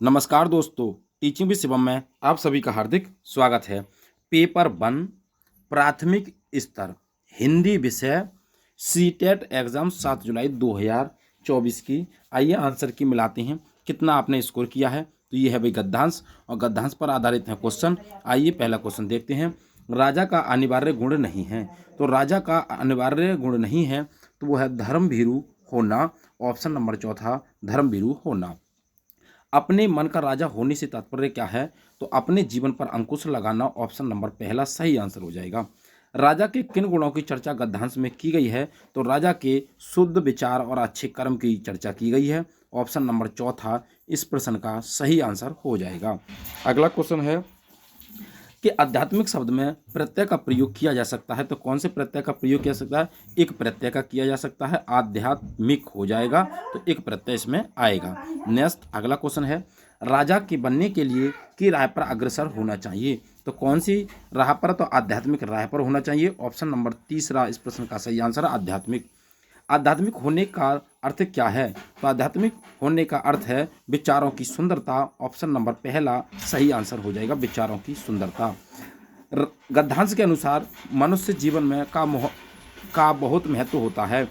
नमस्कार दोस्तों, teaching with Shivam में आप सभी का हार्दिक स्वागत है। पेपर 1 प्राथमिक स्तर हिंदी विषय सीटेट एग्जाम 7 जुलाई 2024 की। आइए आंसर की मिलाते हैं, कितना आपने स्कोर किया है। तो ये है भाई गद्यांश, और गद्यांश पर आधारित है क्वेश्चन। आइए पहला क्वेश्चन देखते हैं। राजा का अनिवार्य गुण नहीं है, तो राजा का अनिवार्य गुण नहीं है तो वो है धर्मभीरू होना। ऑप्शन नंबर चौथा, धर्मभीरू होना। अपने मन का राजा होने से तात्पर्य क्या है, तो अपने जीवन पर अंकुश लगाना। ऑप्शन नंबर पहला सही आंसर हो जाएगा। राजा के किन गुणों की चर्चा गद्यांश में की गई है, तो राजा के शुद्ध विचार और अच्छे कर्म की चर्चा की गई है। ऑप्शन नंबर चौथा इस प्रश्न का सही आंसर हो जाएगा। अगला क्वेश्चन है कि आध्यात्मिक शब्द में प्रत्यय का प्रयोग किया जा सकता है, तो कौन से प्रत्यय का प्रयोग किया जा सकता है? एक प्रत्यय का किया जा सकता है, आध्यात्मिक हो जाएगा, तो एक प्रत्यय इसमें आएगा। नेक्स्ट अगला क्वेश्चन है, राजा के बनने के लिए की राह पर अग्रसर होना चाहिए, तो कौन सी राह पर? तो आध्यात्मिक राह पर होना चाहिए। ऑप्शन नंबर तीसरा इस प्रश्न का सही आंसर है आध्यात्मिक। आध्यात्मिक होने का अर्थ क्या है? तो आध्यात्मिक होने का अर्थ है विचारों की सुंदरता। ऑप्शन नंबर पहला सही आंसर हो जाएगा, विचारों की सुंदरता। गद्यांश के अनुसार मनुष्य जीवन में का बहुत महत्व होता है,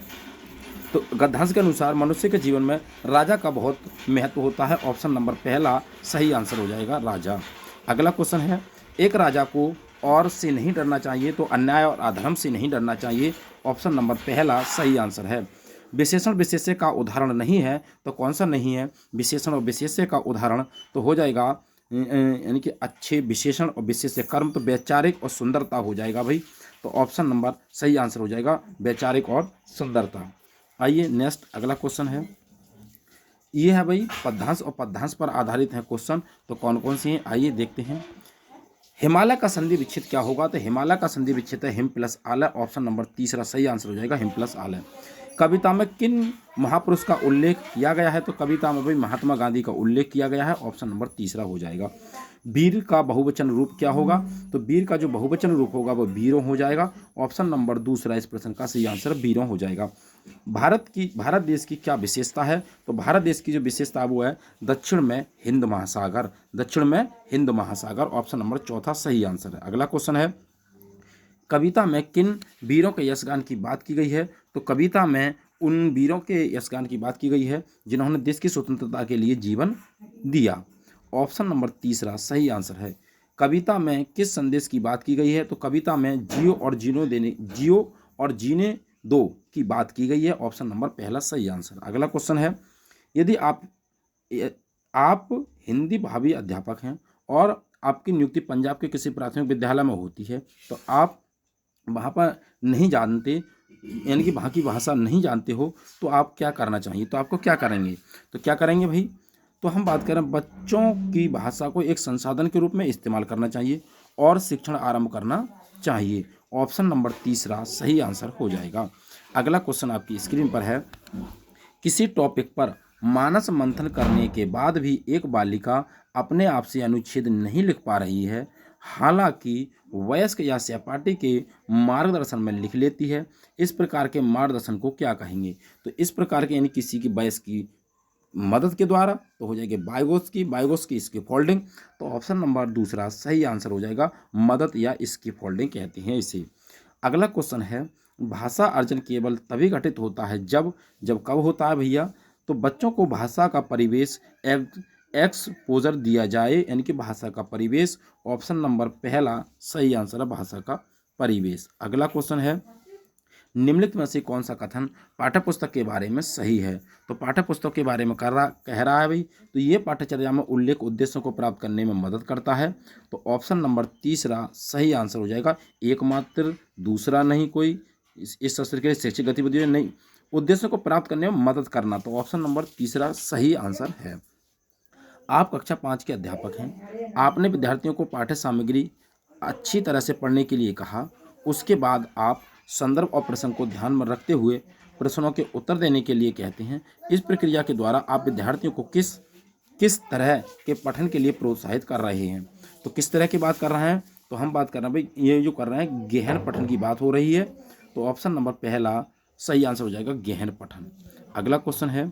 तो गद्यांश के अनुसार मनुष्य के जीवन में राजा का बहुत महत्व होता है। ऑप्शन नंबर पहला सही आंसर हो जाएगा, राजा। अगला क्वेश्चन है, एक राजा को और से नहीं डरना चाहिए, तो अन्याय और अधर्म से नहीं डरना चाहिए। ऑप्शन नंबर पहला सही आंसर है। विशेषण विशेष्य का उदाहरण नहीं है, तो कौन सा नहीं है? विशेषण और विशेष्य का उदाहरण तो हो जाएगा यानी कि अच्छे विशेषण और विशेष्य कर्म, तो वैचारिक और सुंदरता हो जाएगा भाई। तो ऑप्शन नंबर सही आंसर हो जाएगा, वैचारिक और सुंदरता। आइए नेक्स्ट अगला क्वेश्चन है, ये है भाई पद्यांश, और पद्यांश पर आधारित है क्वेश्चन। तो कौन कौन से हैं आइए देखते हैं। हिमालय का संधि विच्छेद क्या होगा? तो हिमालय का संधि विच्छेद है हिम प्लस आलय। ऑप्शन नंबर तीसरा सही आंसर हो जाएगा, हिम प्लस आलय। कविता में किन महापुरुष का उल्लेख किया गया है? तो कविता में भाई महात्मा गांधी का उल्लेख किया गया है। ऑप्शन नंबर तीसरा हो जाएगा। वीर का बहुवचन रूप क्या होगा? तो वीर का जो बहुवचन रूप होगा वो वीरों हो जाएगा। ऑप्शन नंबर दूसरा इस प्रश्न का सही आंसर वीरों हो जाएगा। भारत देश की क्या विशेषता है? तो भारत देश की जो विशेषता वो है दक्षिण में हिंद महासागर, दक्षिण में हिंद महासागर। ऑप्शन नंबर चौथा सही आंसर है। अगला क्वेश्चन है, कविता में किन वीरों के यशगान की बात की गई है? तो कविता में उन वीरों के यशगान की बात की गई है जिन्होंने देश की स्वतंत्रता के लिए जीवन दिया। ऑप्शन नंबर तीसरा सही आंसर है। कविता में किस संदेश की बात की गई है? तो कविता में जियो और जीने दो की बात की गई है। ऑप्शन नंबर पहला सही आंसर। अगला क्वेश्चन है, यदि आप हिंदी भावी अध्यापक हैं और आपकी नियुक्ति पंजाब के किसी प्राथमिक विद्यालय में होती है, तो आप वहाँ पर नहीं जानते, यानी कि वहाँ की भाषा नहीं जानते हो, तो आप क्या करना चाहिए? तो आपको क्या करेंगे? तो क्या करेंगे भाई? तो हम बात करें, बच्चों की भाषा को एक संसाधन के रूप में इस्तेमाल करना चाहिए और शिक्षण आरंभ करना चाहिए। ऑप्शन नंबर तीसरा सही आंसर हो जाएगा। अगला क्वेश्चन आपकी स्क्रीन पर है, किसी टॉपिक पर मानस मंथन करने के बाद भी एक बालिका अपने आप से अनुच्छेद नहीं लिख पा रही है, हालांकि वयस्क या सहपाठी के मार्गदर्शन में लिख लेती है, इस प्रकार के मार्गदर्शन को क्या कहेंगे? तो इस प्रकार के यानी किसी की वयस्क की मदद के द्वारा तो हो जाएगी बायोगोस की इसकी फोल्डिंग। तो ऑप्शन नंबर दूसरा सही आंसर हो जाएगा, मदद या इसकी फोल्डिंग कहते हैं इसे। अगला क्वेश्चन है, भाषा अर्जन केवल तभी घटित होता है जब कब होता है भैया? तो बच्चों को भाषा का परिवेश एक्सपोजर दिया जाए, यानी कि भाषा का परिवेश। ऑप्शन नंबर पहला सही आंसर है, भाषा का परिवेश। अगला क्वेश्चन है, निम्नलिखित में से कौन सा कथन पाठ्यपुस्तक के बारे में सही है? तो पाठ्यपुस्तक के बारे में कह रहा है भाई, तो ये पाठ्यचर्या में उल्लेख उद्देश्यों को प्राप्त करने में मदद करता है। तो ऑप्शन नंबर तीसरा सही आंसर हो जाएगा, एकमात्र, दूसरा नहीं कोई। इस शस्त्र के शैक्षिक गतिविधियों नहीं, उद्देश्यों को प्राप्त करने में मदद करना। तो ऑप्शन नंबर तीसरा सही आंसर है। आप कक्षा 5 के अध्यापक हैं, आपने विद्यार्थियों को पाठ्य सामग्री अच्छी तरह से पढ़ने के लिए कहा, उसके बाद आप संदर्भ और प्रसंग को ध्यान में रखते हुए प्रश्नों के उत्तर देने के लिए कहते हैं। इस प्रक्रिया के द्वारा आप विद्यार्थियों को किस किस तरह के पठन के लिए प्रोत्साहित कर रहे हैं? तो किस तरह की बात कर रहे हैं? तो हम बात कर रहे हैं भाई, ये जो कर रहे हैं गहन पठन की बात हो रही है। तो ऑप्शन नंबर पहला सही आंसर हो जाएगा, गहन पठन। अगला क्वेश्चन है,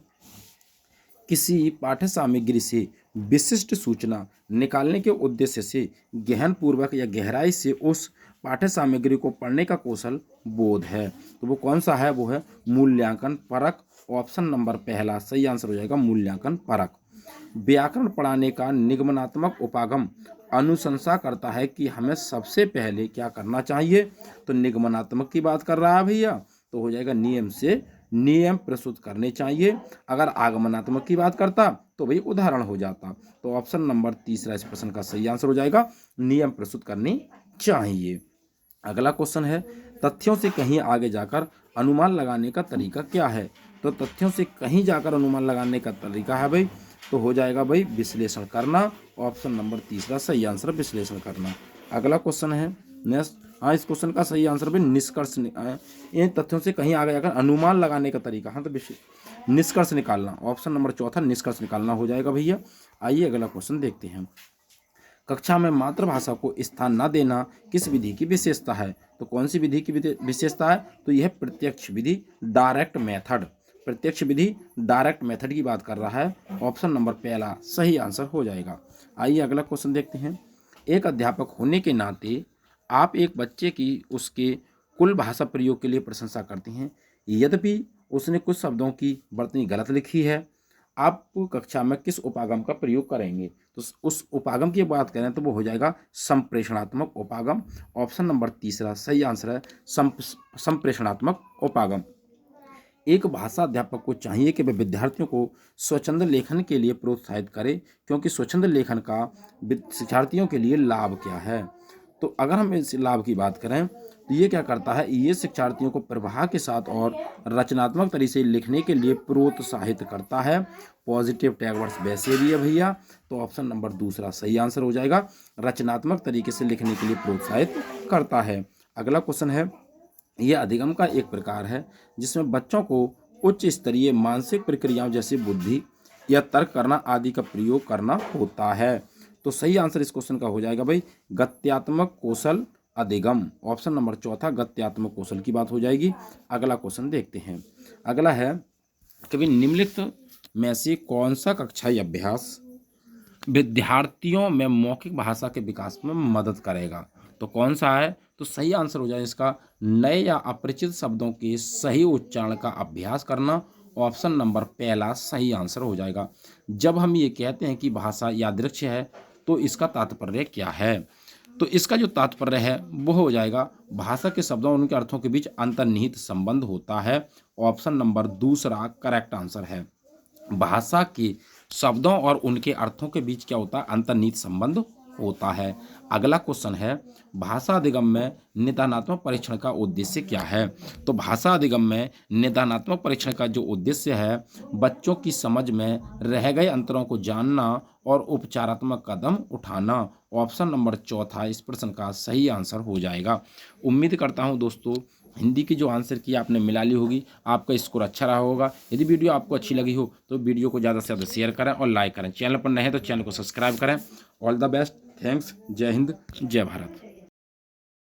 किसी पाठ्य सामग्री से विशिष्ट सूचना निकालने के उद्देश्य से गहन पूर्वक या गहराई से उस पाठ्य सामग्री को पढ़ने का कौशल बोध है। तो वो कौन सा है? वो है मूल्यांकन परक। ऑप्शन नंबर पहला सही आंसर हो जाएगा, मूल्यांकन परक। व्याकरण पढ़ाने का निगमनात्मक उपागम अनुशंसा करता है कि हमें सबसे पहले क्या करना चाहिए। तो निगमनात्मक की बात कर रहा है भैया, तो हो जाएगा नियम से नियम प्रस्तुत करने चाहिए। अगर आगमनात्मक की बात करता तो भाई उदाहरण हो जाता। तो ऑप्शन नंबर तीसरा इस प्रश्न का सही आंसर हो जाएगा, नियम प्रस्तुत करनी चाहिए। अगला क्वेश्चन है, तथ्यों से कहीं आगे जाकर अनुमान लगाने का तरीका क्या है। तो तथ्यों से कहीं जाकर अनुमान लगाने का तरीका है भाई, तो हो जाएगा भाई विश्लेषण करना। ऑप्शन नंबर तीसरा सही आंसर विश्लेषण करना। अगला क्वेश्चन है नेक्स्ट, हाँ इस क्वेश्चन का सही आंसर भाई निष्कर्ष। इन तथ्यों से कहीं आगे जाकर अनुमान लगाने का तरीका, हाँ तो निष्कर्ष निकालना। ऑप्शन नंबर चौथा निष्कर्ष निकालना हो जाएगा भैया। आइए अगला क्वेश्चन देखते हैं। कक्षा में मातृभाषा को स्थान न देना किस विधि की विशेषता है। तो कौन सी विधि की विशेषता है? तो यह प्रत्यक्ष विधि, डायरेक्ट मेथड। प्रत्यक्ष विधि डायरेक्ट मेथड की बात कर रहा है। ऑप्शन नंबर पहला सही आंसर हो जाएगा। आइए अगला क्वेश्चन देखते हैं। एक अध्यापक होने के नाते आप एक बच्चे की उसके कुल भाषा प्रयोग के लिए प्रशंसा करते हैं, यद्यपि उसने कुछ शब्दों की वर्तनी गलत लिखी है। आप कक्षा में किस उपागम का प्रयोग करेंगे? तो उस उपागम की बात करें तो वो हो जाएगा संप्रेषणात्मक उपागम। ऑप्शन नंबर तीसरा सही आंसर है, संप्रेषणात्मक उपागम। एक भाषा अध्यापक को चाहिए कि वह विद्यार्थियों को स्वच्छंद लेखन के लिए प्रोत्साहित करे, क्योंकि स्वच्छंद लेखन का शिक्षार्थियों के लिए लाभ क्या है। तो अगर हम इस लाभ की बात करें तो ये क्या करता है, ये शिक्षार्थियों को प्रवाह के साथ और रचनात्मक तरीके से लिखने के लिए प्रोत्साहित करता है। पॉजिटिव टैग वर्ड्स वैसे भी है भैया, तो ऑप्शन नंबर दूसरा सही आंसर हो जाएगा, रचनात्मक तरीके से लिखने के लिए प्रोत्साहित करता है। अगला क्वेश्चन है, यह अधिगम का एक प्रकार है जिसमें बच्चों को उच्च स्तरीय मानसिक प्रक्रियाओं जैसे बुद्धि या तर्क करना आदि का प्रयोग करना होता है। तो सही आंसर इस क्वेश्चन का हो जाएगा भाई गत्यात्मक कौशल अधिगम। ऑप्शन नंबर चौथा गत्यात्मक कौशल की बात हो जाएगी। अगला क्वेश्चन देखते हैं। अगला है कि निम्नलिखित में से कौन सा कक्षाई अभ्यास विद्यार्थियों में मौखिक भाषा के विकास में मदद करेगा। तो कौन सा है? तो सही आंसर हो जाए इसका नए या अपरिचित शब्दों के सही उच्चारण का अभ्यास करना। ऑप्शन नंबर पहला सही आंसर हो जाएगा। जब हम ये कहते हैं कि भाषा यादृच्छिक है तो इसका तात्पर्य क्या है? तो इसका जो तात्पर्य है वो हो जाएगा भाषा के शब्दों और उनके अर्थों के बीच अंतर्निहित संबंध होता है। ऑप्शन नंबर दूसरा करेक्ट आंसर है। भाषा के शब्दों और उनके अर्थों के बीच क्या होता है? अंतर्निहित संबंध होता है। अगला क्वेश्चन है, भाषा अधिगम में निदानात्मक परीक्षण का उद्देश्य क्या है? तो भाषा अधिगम में निदानात्मक परीक्षण का जो उद्देश्य है बच्चों की समझ में रह गए अंतरों को जानना और उपचारात्मक कदम उठाना। ऑप्शन नंबर चौथा इस प्रश्न का सही आंसर हो जाएगा। उम्मीद करता हूं दोस्तों हिंदी की जो आंसर की आपने मिला ली होगी, आपका स्कोर अच्छा रहा होगा। यदि वीडियो आपको अच्छी लगी हो तो वीडियो को ज़्यादा से ज़्यादा शेयर करें और लाइक करें। चैनल पर नए हैं तो चैनल को सब्सक्राइब करें। ऑल द बेस्ट, थैंक्स, जय हिंद, जय भारत।